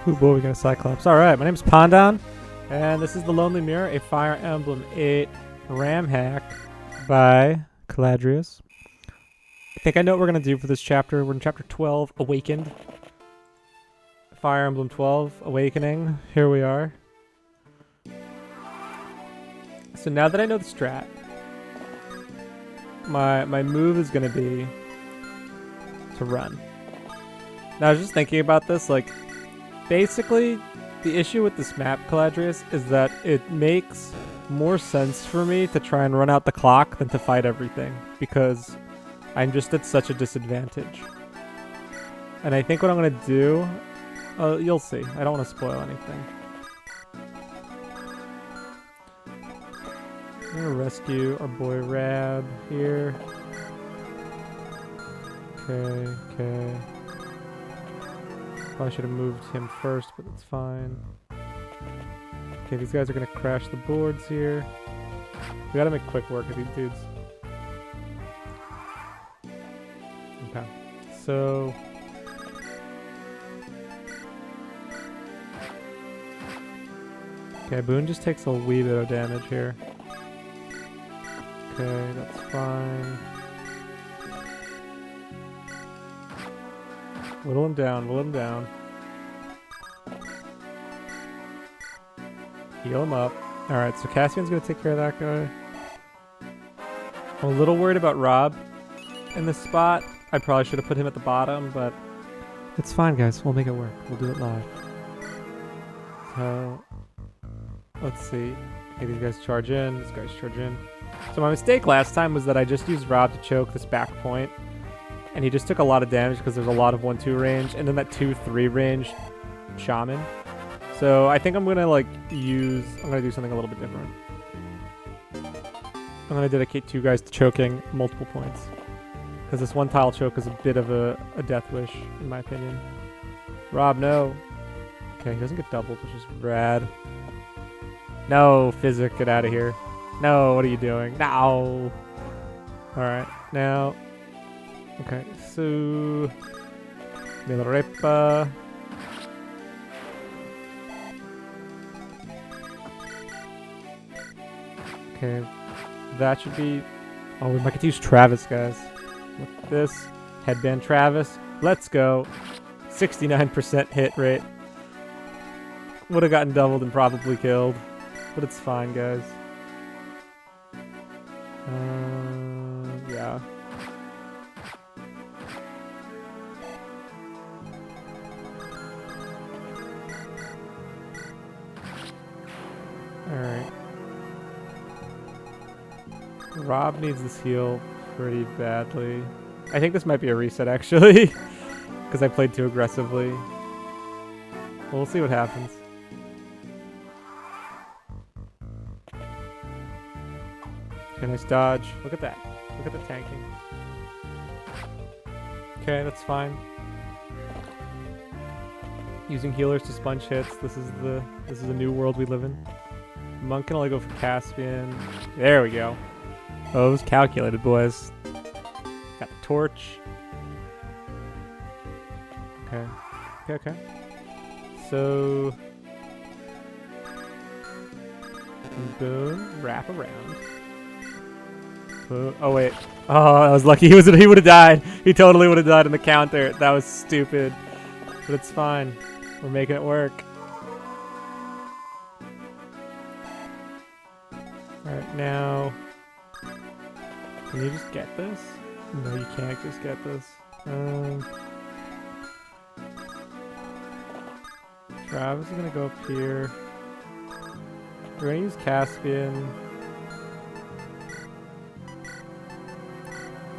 Ooh, boy, we got a Cyclops. Alright, my name's Pondon, and this is The Lonely Mirror, a Fire Emblem 8 RAM hack by Caladrius. I think I know what we're going to do for this chapter. We're in chapter 12, Awakened. Fire Emblem 12, Awakening. Here we are. So now that I know the strat, my move is going to be to run. Now, I was just thinking about this, like, basically, the issue with this map, Caladrius, is that it makes more sense for me to try and run out the clock than to fight everything, because I'm just at such a disadvantage. And I think what I'm going to do, you'll see. I don't want to spoil anything. I'm going to rescue our boy Rab here. Okay. Probably should have moved him first, but it's fine. Okay, these guys are gonna crash the boards here. We gotta make quick work of these dudes. Okay, so... Okay, Boone just takes a wee bit of damage here. Okay, that's fine. Whittle him down. Heal him up. Alright, so Cassian's gonna take care of that guy. I'm a little worried about Rob in this spot. I probably should have put him at the bottom, but it's fine, guys. We'll make it work. We'll do it live. So, let's see. Okay, these guys charge in. These guys charge in. So my mistake last time was that I just used Rob to choke this back point. And he just took a lot of damage because there's a lot of 1-2 range, and then that 2-3 range shaman. So I think I'm gonna do something a little bit different. I'm gonna dedicate 2 guys to choking multiple points, because this one tile choke is a bit of a death wish in my opinion. Rob, no. Okay, he doesn't get doubled, which is rad. No, Physic, get out of here. No, what are you doing? No. All right, now. Okay, so Milarepa. Okay, that should be. Oh, we might get to use Travis, guys. Look at this headband, Travis. Let's go. 69% hit rate. Would have gotten doubled and probably killed, but it's fine, guys. Yeah. Alright. Rob needs this heal pretty badly. I think this might be a reset, actually. Because I played too aggressively. We'll see what happens. Okay, nice dodge. Look at that. Look at the tanking. Okay, that's fine. Using healers to sponge hits. This is a new world we live in. Monk can only go for Caspian. There we go. Oh, it was calculated, boys. Got the torch. Okay. So, boom, wrap around. Boom. Oh wait. Oh, I was lucky. He would have died. He totally would have died in the counter. That was stupid. But it's fine. We're making it work. Alright, now... Can you just get this? No, you can't just get this. Travis is gonna go up here. We're gonna use Caspian.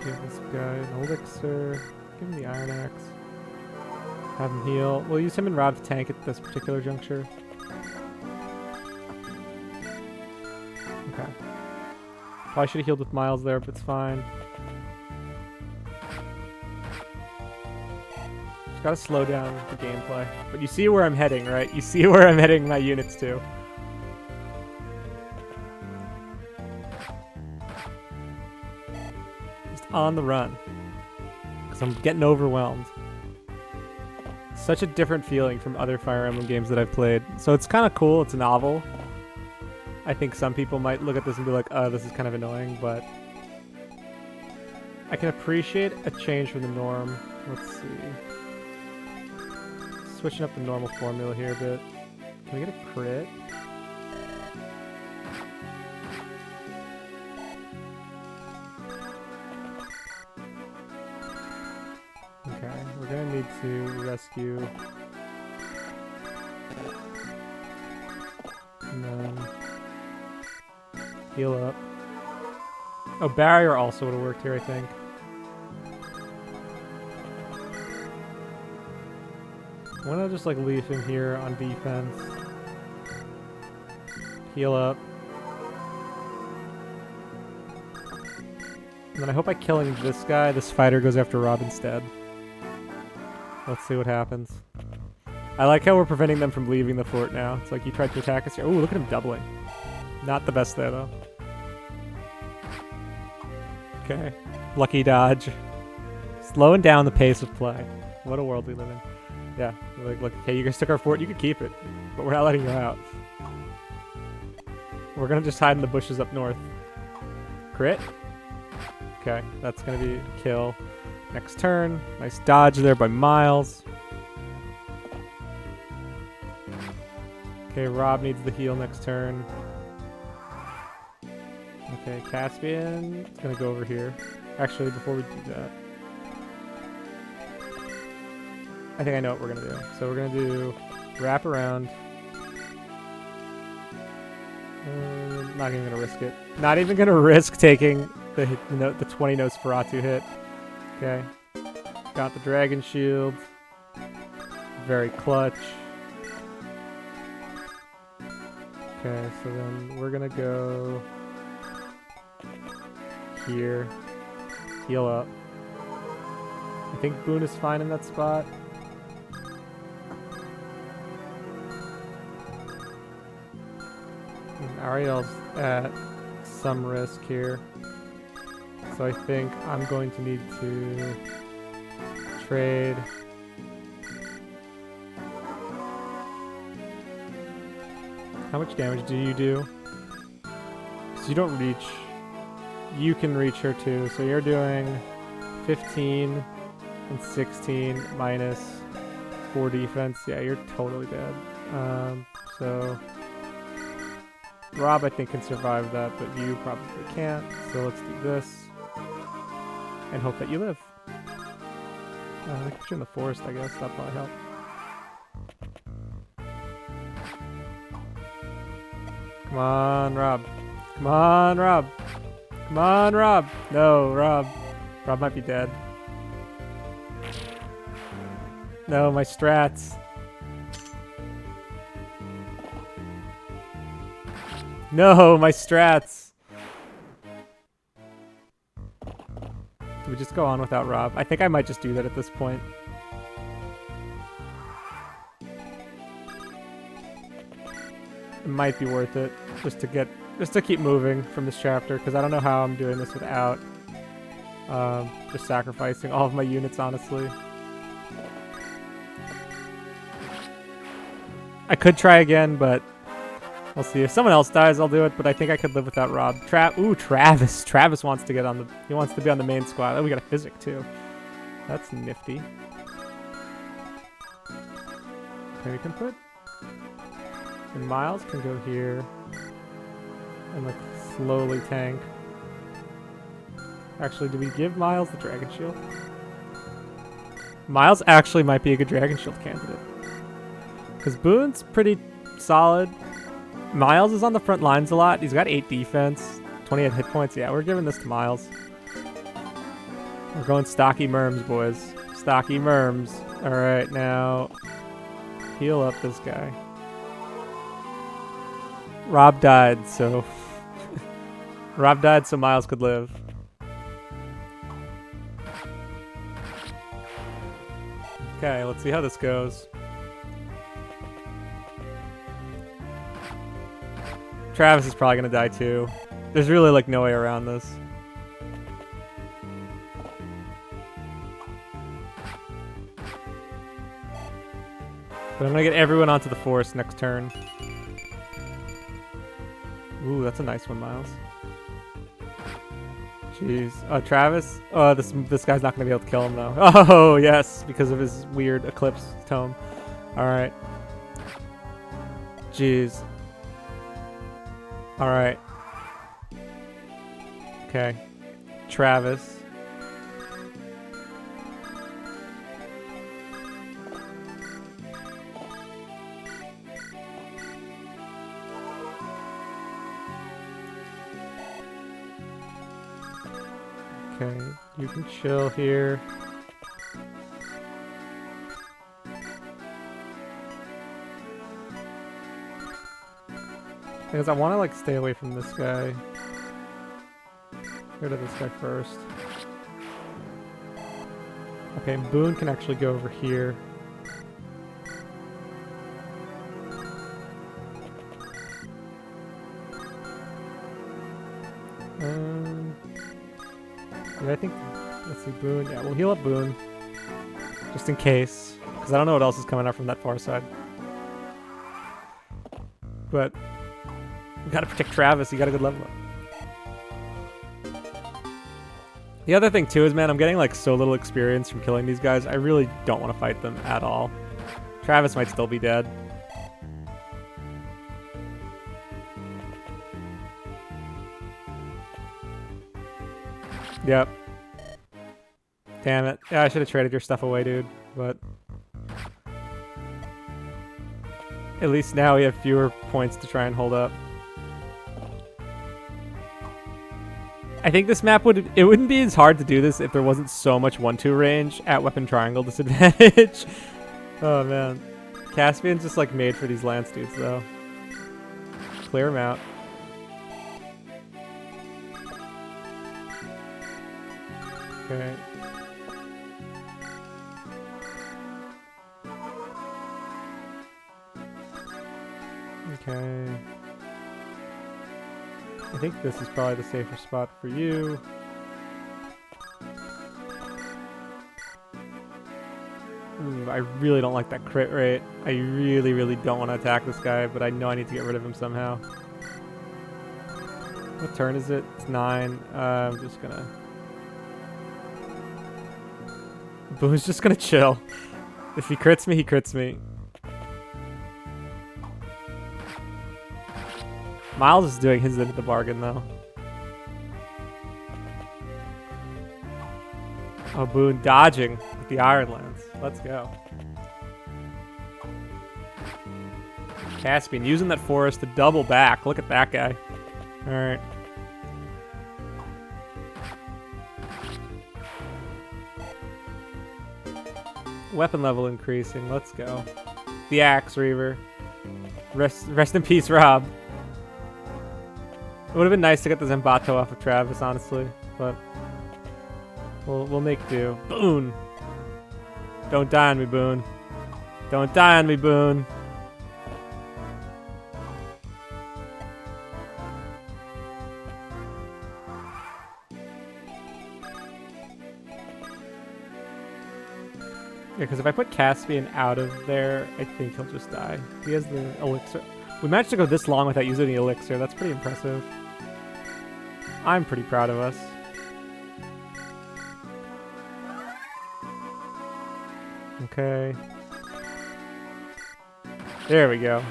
Give this guy an elixir. Give him the Iron Axe. Have him heal. We'll use him and Rob to tank at this particular juncture. Okay. Probably should have healed with Miles there, but it's fine. Just gotta slow down the gameplay. But you see where I'm heading, right? You see where I'm heading my units to. Just on the run. Because I'm getting overwhelmed. such a different feeling from other Fire Emblem games that I've played. So it's kind of cool. It's novel. I think some people might look at this and be like, oh, this is kind of annoying, but I can appreciate a change from the norm. Let's see. Switching up the normal formula here a bit. Can we get a crit? Okay, we're gonna need to rescue. And then heal up. Oh, barrier also would have worked here, I think. Why don't I just like leave him here on defense? Heal up. And then I hope by killing this guy, this fighter goes after Rob instead. Let's see what happens. I like how we're preventing them from leaving the fort now. It's like he tried to attack us here. Oh, look at him doubling. Not the best there, though. Okay. Lucky dodge. Slowing down the pace of play. What a world we live in. Yeah. Like, look, okay, you guys took our fort. You could keep it. But we're not letting you out. We're gonna just hide in the bushes up north. Crit? Okay, that's gonna be a kill. Next turn. Nice dodge there by Miles. Okay, Rob needs the heal next turn. Okay, Caspian is gonna go over here. Actually, before we do that, I think I know what we're gonna do. So we're gonna do wrap around. Not even gonna risk it. Not even gonna risk taking the 20 Nosferatu hit. Okay, got the dragon shield. Very clutch. Okay, so then we're gonna go here, heal up. I think Boone is fine in that spot. And Ariel's at some risk here. So I think I'm going to need to trade. How much damage do you do? So you don't reach. You can reach her too. So you're doing 15 and 16 minus 4 defense. Yeah, you're totally dead. So Rob, I think, can survive that, but you probably can't. So let's do this and hope that you live. They put you in the forest, I guess. That'll probably help. Come on, Rob. Come on, Rob. Come on, Rob. No, Rob. Rob might be dead. No, my strats. No, my strats. Do we just go on without Rob? I think I might just do that at this point. It might be worth it just to keep moving from this chapter, because I don't know how I'm doing this without just sacrificing all of my units, honestly. I could try again, but we'll see. If someone else dies, I'll do it, but I think I could live without Rob. Ooh, Travis. Travis wants to get on the... He wants to be on the main squad. Oh, we got a physic, too. That's nifty. Okay, we can put... And Miles can go here. And, like, slowly tank. Actually, do we give Miles the Dragon Shield? Miles actually might be a good Dragon Shield candidate. Because Boone's pretty solid. Miles is on the front lines a lot. He's got 8 defense, 28 hit points. Yeah, we're giving this to Miles. We're going stocky merms, boys. Stocky merms. Alright, now heal up this guy. Rob died, so... Rob died so Miles could live. Okay, let's see how this goes. Travis is probably gonna die too. There's really like no way around this. But I'm gonna get everyone onto the forest next turn. Ooh, that's a nice one, Miles. Jeez. Travis? Oh, this guy's not gonna be able to kill him though. Oh, yes, because of his weird Eclipse tome. Alright. Jeez. Alright. Okay. Travis. Okay, you can chill here. Because I want to like stay away from this guy. Go to this guy first. Okay, Boone can actually go over here. Yeah, I think, let's see, Boone. Yeah, we'll heal up Boone. Just in case. Because I don't know what else is coming up from that far side. But we gotta protect Travis. He got a good level up. The other thing too is, man, I'm getting like so little experience from killing these guys. I really don't want to fight them at all. Travis might still be dead. Yep. Damn it. Yeah, I should have traded your stuff away, dude. But at least now we have fewer points to try and hold up. I think this map it wouldn't be as hard to do this if there wasn't so much 1-2 range at weapon triangle disadvantage. Oh man. Caspian's just like made for these lance dudes though. Clear him out. Okay. Okay. I think this is probably the safer spot for you. Ooh, I really don't like that crit rate. I really, really don't want to attack this guy, but I know I need to get rid of him somehow. What turn is it? It's 9. I'm just gonna... Boo's just gonna chill. If he crits me, he crits me. Miles is doing his end of the bargain, though. Oh, Boone dodging with the Iron Lance. Let's go. Caspian using that forest to double back. Look at that guy. Alright. Weapon level increasing. Let's go. The Axe Reaver. Rest in peace, Rob. It would have been nice to get the Zambato off of Travis, honestly, but we'll make do. Boone! Don't die on me, Boone. Don't die on me, Boone. Yeah, because if I put Caspian out of there, I think he'll just die. He has the elixir. We managed to go this long without using the elixir. That's pretty impressive. I'm pretty proud of us. Okay. There we go.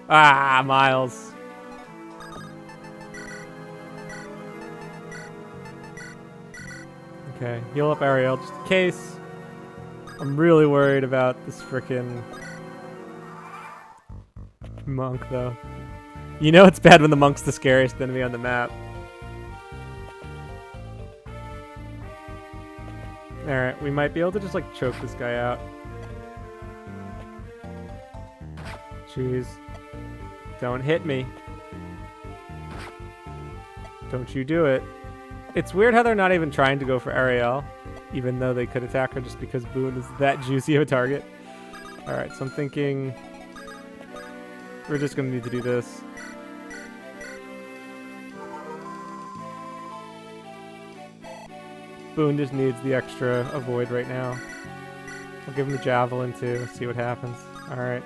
Ah, Miles. Okay, heal up Ariel just in case. I'm really worried about this frickin' monk, though. You know it's bad when the monk's the scariest enemy on the map. Alright, we might be able to just, like, choke this guy out. Jeez. Don't hit me. Don't you do it. It's weird how they're not even trying to go for Ariel, even though they could attack her just because Boone is that juicy of a target. Alright, so I'm thinking we're just going to need to do this. Boone just needs the extra avoid right now. I'll give him the javelin too, see what happens. Alright.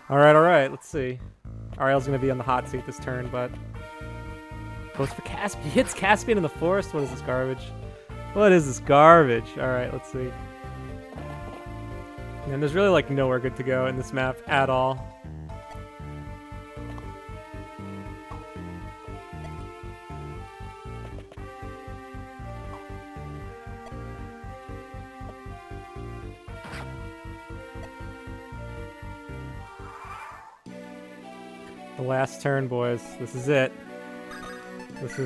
Alright, let's see. Ariel's gonna be on the hot seat this turn, but... Goes for Caspian. He hits Caspian in the forest? What is this garbage? What is this garbage? Alright, let's see. And there's really like nowhere good to go in this map at all. The last turn, boys. This is it. This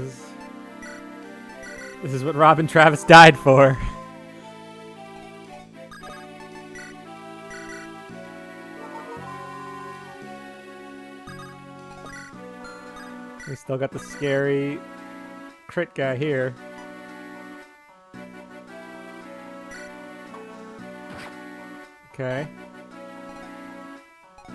is what Robin Travis died for. We still got the scary crit guy here. Okay.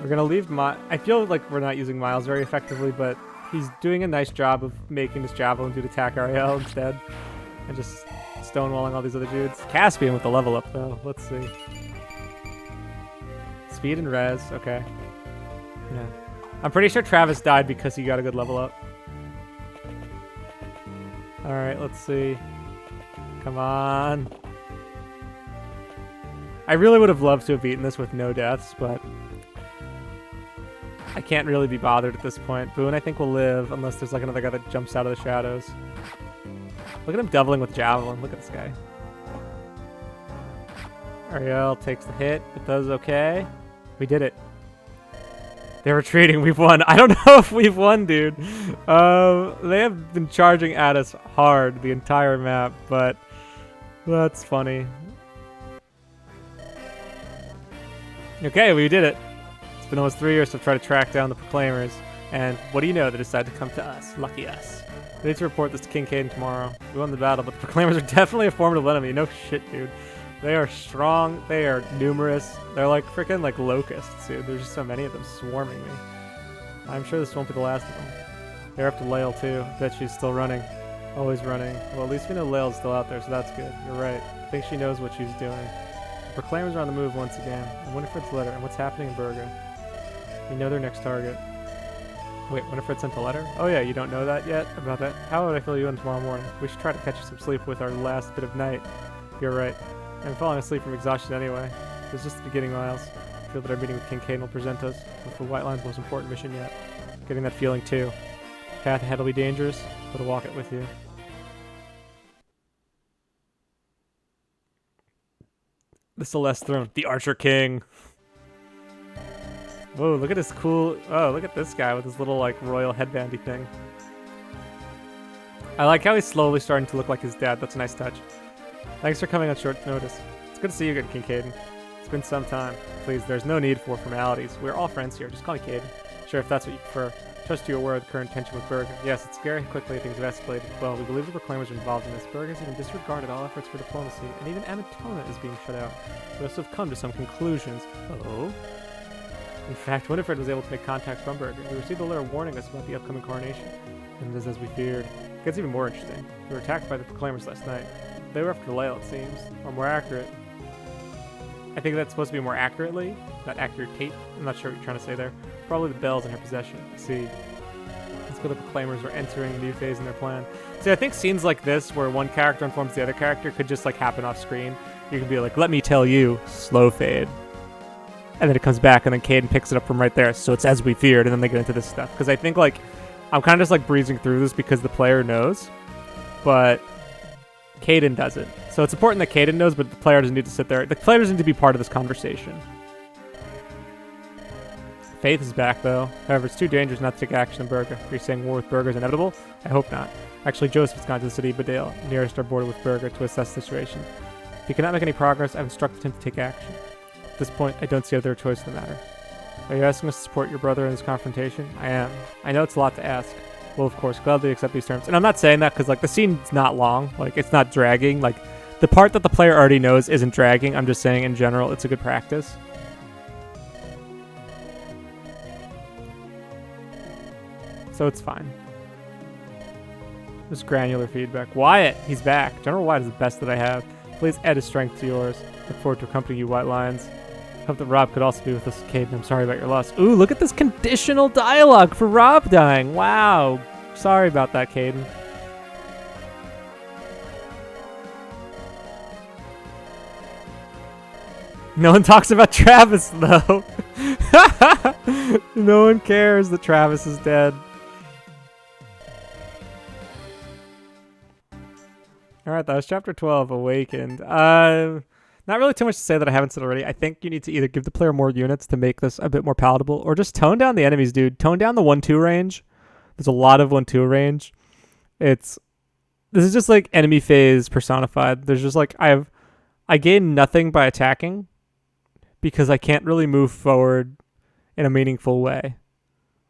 We're gonna leave I feel like we're not using Miles very effectively, but he's doing a nice job of making this javelin dude attack Ariel instead. And just stonewalling all these other dudes. Caspian with the level up though. Let's see. Speed and res, okay. Yeah. I'm pretty sure Travis died because he got a good level up. Alright, let's see. Come on. I really would have loved to have beaten this with no deaths, but I can't really be bothered at this point. Boone, I think, will live unless there's like another guy that jumps out of the shadows. Look at him doubling with Javelin. Look at this guy. Ariel takes the hit. It does okay. We did it. They're retreating. We've won. I don't know if we've won, dude. They have been charging at us hard the entire map, but that's funny. Okay, we did it. It's been almost 3 years to try to track down the Proclaimers, and what do you know? They decided to come to us. Lucky us. We need to report this to King Caden tomorrow. We won the battle, but the Proclaimers are definitely a formidable enemy. No shit, dude. They are strong. They are numerous. They're like freaking like locusts, dude. There's just so many of them swarming me. I'm sure this won't be the last of them. They're up to Lael too. Bet she's still running. Always running. Well, at least we know Lael's still out there, so that's good. You're right. I think she knows what she's doing. The Proclaimers are on the move once again. And Winifred's letter. And what's happening in Berga? We know their next target. Wait, Winifred sent a letter? Oh yeah, you don't know that yet? About that? How would I fill you in tomorrow morning? We should try to catch some sleep with our last bit of night. You're right. I'm falling asleep from exhaustion anyway. It was just the beginning, Miles. I feel that our meeting with King Caden will present us with the White Line's most important mission yet. Getting that feeling too. Path ahead will be dangerous, but I'll walk it with you. The Celeste Throne. The Archer King. Whoa, look at this cool... Oh, look at this guy with his little, like, royal headbandy thing. I like how he's slowly starting to look like his dad. That's a nice touch. Thanks for coming on short notice. It's good to see you again, King Caden. It's been some time. Please, there's no need for formalities. We're all friends here. Just call me Caden. Sure, if that's what you prefer. Trust you are aware of the current tension with Berg. Yes, it's scary how quickly things have escalated. Well, we believe the Proclaimers are involved in this. Berg has even disregarded all efforts for diplomacy, and even Amatona is being shut out. We also have come to some conclusions. Oh? In fact, Winifred was able to make contact from Berg. We received a letter warning us about the upcoming coronation. And it is as we feared. It gets even more interesting. We were attacked by the Proclaimers last night. They were after Lael, it seems. Or more accurate. I think that's supposed to be more accurately. Not accurate tape. I'm not sure what you're trying to say there. Probably the bells in her possession. See. Let's go. The Proclaimers are entering a new phase in their plan. See, I think scenes like this, where one character informs the other character, could just like happen off screen. You can be like, let me tell you, slow fade. And then it comes back, and then Caden picks it up from right there. So it's as we feared, and then they get into this stuff. Because I think, like, I'm kind of just, like, breezing through this because the player knows. But Caden doesn't. So it's important that Caden knows, but the player doesn't need to sit there. The player doesn't need to be part of this conversation. Faith is back, though. However, it's too dangerous not to take action in Berga. Are you saying war with Berga is inevitable? I hope not. Actually, Joseph's gone to the city of Badale, nearest our border with Berga, to assess the situation. If he cannot make any progress, I've instructed him to take action. At this point, I don't see other choice in the matter. Are you asking us to support your brother in this confrontation? I am. I know it's a lot to ask. Well, of course, gladly accept these terms. And I'm not saying that because, like, the scene's not long. Like, it's not dragging. Like, the part that the player already knows isn't dragging. I'm just saying, in general, it's a good practice. So it's fine. This granular feedback. Wyatt, he's back. General Wyatt is the best that I have. Please add his strength to yours. Look forward to accompanying you, White Lions. Hope that Rob could also be with us, Caden. I'm sorry about your loss. Ooh, look at this conditional dialogue for Rob dying. Wow. Sorry about that, Caden. No one talks about Travis, though. No one cares that Travis is dead. Alright, that was chapter 12, Awakened. Not really too much to say that I haven't said already. I think you need to either give the player more units to make this a bit more palatable, or just tone down the enemies, dude. Tone down the 1-2 range. There's a lot of 1-2 range. This is just like enemy phase personified. There's just like, I gain nothing by attacking because I can't really move forward in a meaningful way.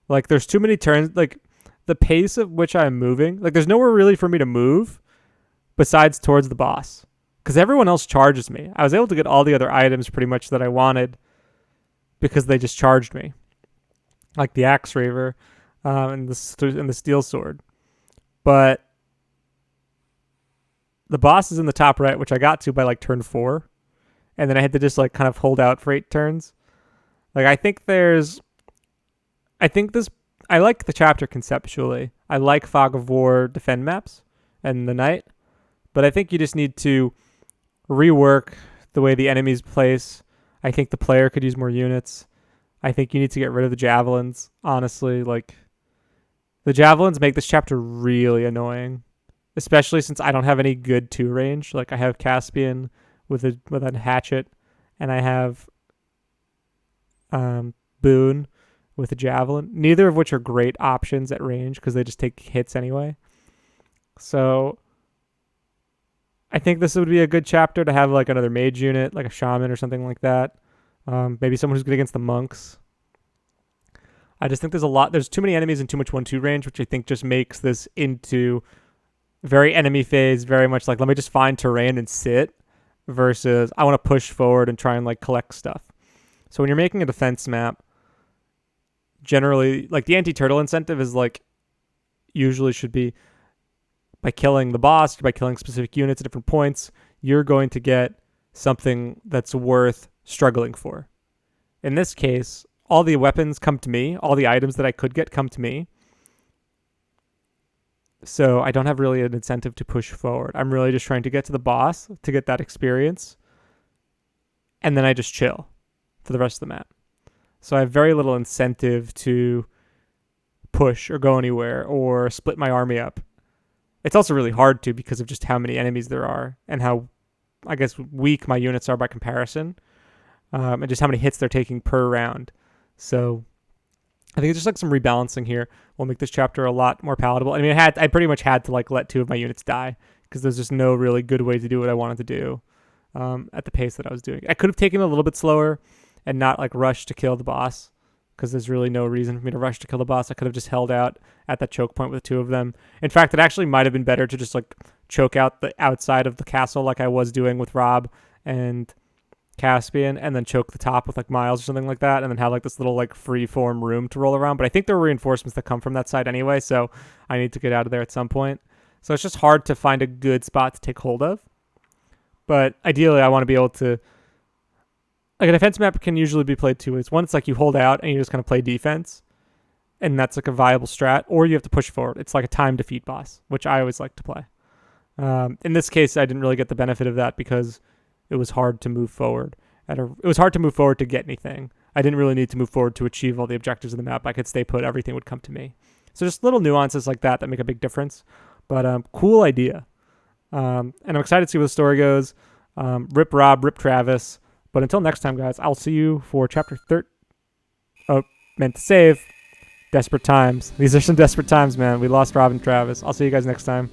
Like, there's too many turns. Like, the pace at which I'm moving, like, there's nowhere really for me to move besides towards the boss, because everyone else charges me. I was able to get all the other items pretty much that I wanted because they just charged me, like the Axe Raver and the Steel Sword. But the boss is in the top right, which I got to by like turn 4, and then I had to just like kind of hold out for 8 turns. Like, I like the chapter conceptually. I like Fog of War defend maps and the night, but I think you just need to rework the way the enemies place. I think the player could use more units. I think you need to get rid of the javelins. Honestly, like, the javelins make this chapter really annoying, especially since I don't have any good 2 range. Like, I have Caspian with a hatchet, and I have Boone with a javelin, neither of which are great options at range because they just take hits anyway. So I think this would be a good chapter to have like another mage unit, like a shaman or something like that. Maybe someone who's good against the monks. I just think there's too many enemies and too much 1-2 range, which I think just makes this into very enemy phase, very much like, let me just find terrain and sit, versus I want to push forward and try and like collect stuff. So when you're making a defense map, generally, like, the anti-turtle incentive is like, usually should be by killing the boss, by killing specific units at different points, you're going to get something that's worth struggling for. In this case, all the weapons come to me, all the items that I could get come to me. So I don't have really an incentive to push forward. I'm really just trying to get to the boss to get that experience. And then I just chill for the rest of the map. So I have very little incentive to push or go anywhere or split my army up. It's also really hard to, because of just how many enemies there are and how, I guess, weak my units are by comparison, and just how many hits they're taking per round. So I think it's just like some rebalancing here will make this chapter a lot more palatable. I mean, I pretty much had to like let 2 of my units die because there's just no really good way to do what I wanted to do at the pace that I was doing. I could have taken it a little bit slower and not like rush to kill the boss, because there's really no reason for me to rush to kill the boss. I could have just held out at that choke point with 2 of them. In fact, it actually might have been better to just like choke out the outside of the castle like I was doing with Rob and Caspian, and then choke the top with like Miles or something like that, and then have like this little like free form room to roll around. But I think there are reinforcements that come from that side anyway, so I need to get out of there at some point. So it's just hard to find a good spot to take hold of. But ideally, I want to be able to, like, a defense map can usually be played 2 ways. One, it's like you hold out and you just kind of play defense, and that's like a viable strat, or you have to push forward. It's like a time defeat boss, which I always like to play. In this case, I didn't really get the benefit of that because it was hard to move forward. It was hard to move forward to get anything. I didn't really need to move forward to achieve all the objectives of the map. I could stay put. Everything would come to me. So just little nuances like that make a big difference. But cool idea. And I'm excited to see where the story goes. Rip Rob, rip Travis. But until next time, guys, I'll see you for chapter 13. Oh, meant to save. Desperate times. These are some desperate times, man. We lost Rob and Travis. I'll see you guys next time.